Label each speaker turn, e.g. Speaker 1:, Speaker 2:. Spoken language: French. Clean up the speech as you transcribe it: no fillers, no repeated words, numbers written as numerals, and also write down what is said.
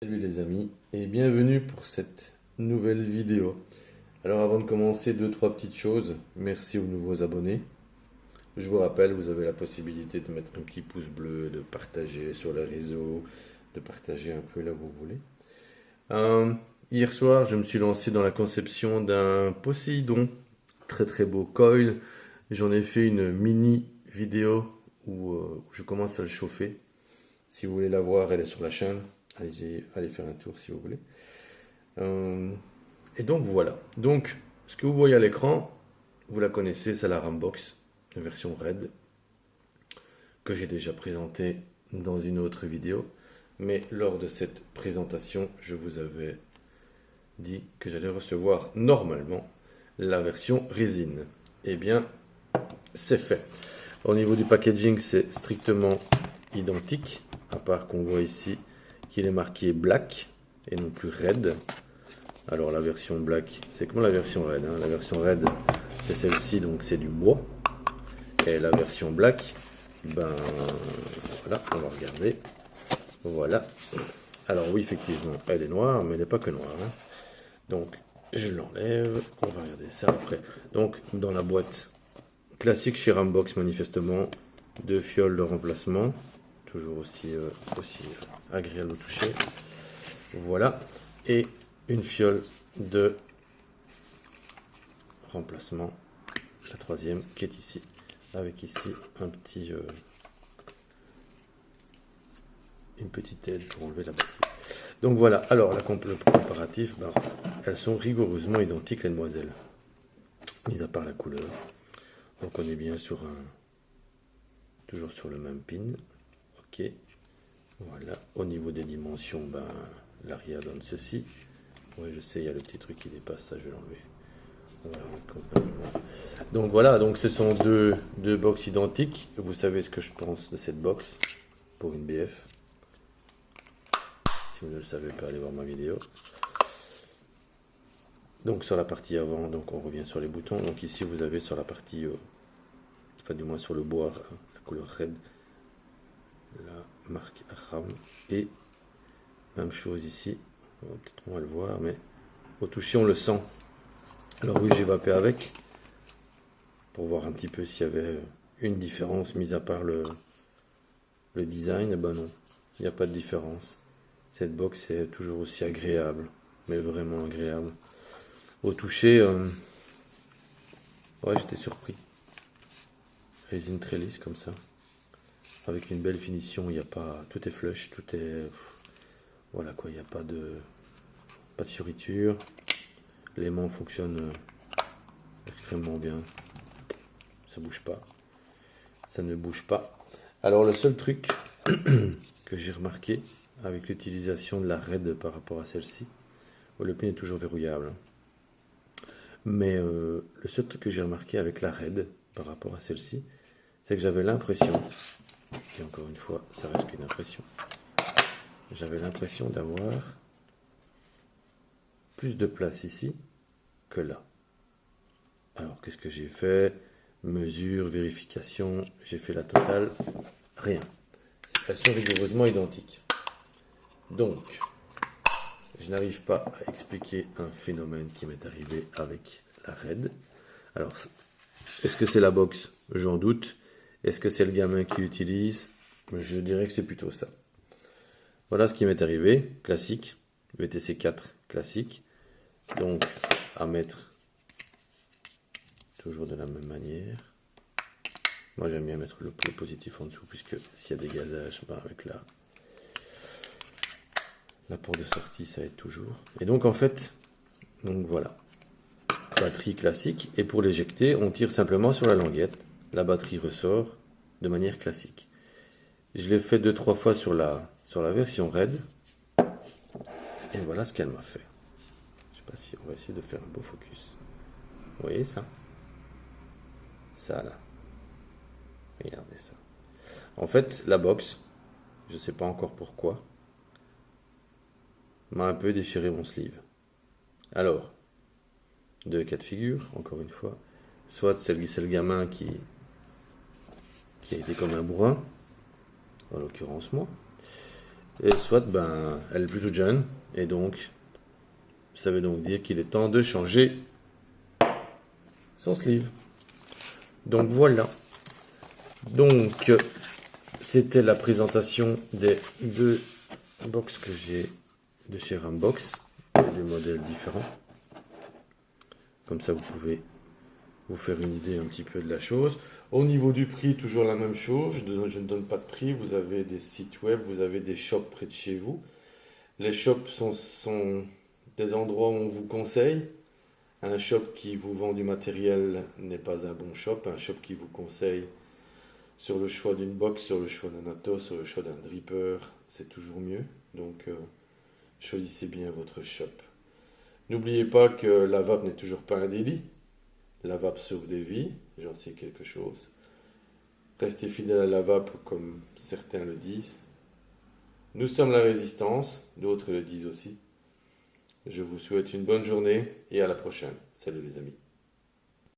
Speaker 1: Salut les amis et bienvenue pour cette nouvelle vidéo. Alors avant de commencer, deux, trois petites choses. Merci aux nouveaux abonnés. Je vous rappelle, vous avez la possibilité de mettre un petit pouce bleu, de partager sur les réseaux, de partager un peu là où vous voulez. Hier soir, je me suis lancé dans la conception d'un Poséidon. Très très beau coil. J'en ai fait une mini vidéo où je commence à le chauffer. Si vous voulez la voir, elle est sur la chaîne. Allez faire un tour si vous voulez. Et donc voilà. Donc, ce que vous voyez à l'écran, vous la connaissez, c'est la Rambox, la version RAID, que j'ai déjà présentée dans une autre vidéo. Mais lors de cette présentation, je vous avais dit que j'allais recevoir normalement la version résine. Eh bien, c'est fait. Au niveau du packaging, c'est strictement identique, à part qu'on voit ici qu'il est marqué black et non plus red. Alors la version black, c'est comme la version red. La version red, c'est celle-ci, donc c'est du bois. Et la version black, ben voilà, on va regarder. Voilà. Alors oui, effectivement, elle est noire, mais elle n'est pas que noire. Donc je l'enlève, on va regarder ça après. Donc dans la boîte classique chez Rambox, manifestement, deux fioles de remplacement. Toujours aussi agréable au toucher. Voilà. Et une fiole de remplacement. La troisième qui est ici. Avec ici un petit, une petite aide pour enlever la batterie. Donc voilà. Alors le comparatif, ben, elles sont rigoureusement identiques les demoiselles. Mis à part la couleur. Donc on est bien sur toujours sur le même pin. Ok, voilà. Au niveau des dimensions, ben, l'arrière donne ceci. Oui, je sais, il y a le petit truc qui dépasse, ça je vais l'enlever. Voilà, donc voilà, donc ce sont deux box identiques. Vous savez ce que je pense de cette box pour une BF. Si vous ne le savez pas, allez voir ma vidéo. Donc sur la partie avant, donc on revient sur les boutons. Donc ici vous avez sur la partie, enfin du moins sur le bois, la couleur red, la marque RAM. Et même chose ici, on va peut-être moins le voir, mais au toucher on le sent. Alors oui, j'ai vapé avec pour voir un petit peu s'il y avait une différence, mis à part le design. Eh ben non, il n'y a pas de différence. Cette box est toujours aussi agréable, mais vraiment agréable. Au toucher, ouais, j'étais surpris. Résine très lisse comme ça, avec une belle finition. Il n'y a pas, tout est flush, tout est, voilà quoi, il n'y a pas de fioriture. L'aimant fonctionne extrêmement bien. Ça bouge pas. Ça ne bouge pas. Alors le seul truc que j'ai remarqué avec l'utilisation de la RAID par rapport à celle-ci, le pin est toujours verrouillable. Mais le seul truc que j'ai remarqué avec la RAID par rapport à celle-ci, c'est que j'avais l'impression, et encore une fois, ça reste qu'une impression, j'avais l'impression d'avoir plus de place ici que là. Alors qu'est-ce que j'ai fait? Mesure, vérification, j'ai fait la totale, rien. Elles sont rigoureusement identiques. Donc, je n'arrive pas à expliquer un phénomène qui m'est arrivé avec la RAID. Alors, est-ce que c'est la box? J'en doute. Est-ce que c'est le gamin qui l'utilise? Je dirais que c'est plutôt ça. Voilà ce qui m'est arrivé, classique, VTC 4 classique. Donc, à mettre toujours de la même manière. Moi, j'aime bien mettre le positif en dessous, puisque s'il y a des gazages, ben avec la porte de sortie, ça aide toujours. Et donc, en fait, donc voilà. Batterie classique. Et pour l'éjecter, on tire simplement sur la languette. La batterie ressort de manière classique. Je l'ai fait 2-3 fois sur la version RAID. Et voilà ce qu'elle m'a fait. Je sais pas si on va essayer de faire un beau focus. Vous voyez ça? Ça là. Regardez ça. En fait, la box, je ne sais pas encore pourquoi, m'a un peu déchiré mon sleeve. Alors, deux cas de figure, encore une fois. Soit c'est le gamin qui a été comme un bourrin, en l'occurrence moi. Et soit, ben, elle est plutôt jeune. Et donc, ça veut donc dire qu'il est temps de changer son sleeve. Donc voilà. Donc, c'était la présentation des deux box que j'ai de chez Rambox, et des modèles différents. Comme ça, vous pouvez vous faire une idée un petit peu de la chose. Au niveau du prix, toujours la même chose. Je ne donne pas de prix. Vous avez des sites web, vous avez des shops près de chez vous. Les shops sont des endroits où on vous conseille. Un shop qui vous vend du matériel n'est pas un bon shop. Un shop qui vous conseille sur le choix d'une box, sur le choix d'un atos, sur le choix d'un dripper, c'est toujours mieux. Donc, choisissez bien votre shop. N'oubliez pas que la vape n'est toujours pas un délit. La vape sauve des vies, j'en sais quelque chose. Restez fidèle à la vape comme certains le disent. Nous sommes la résistance, d'autres le disent aussi. Je vous souhaite une bonne journée et à la prochaine. Salut les amis.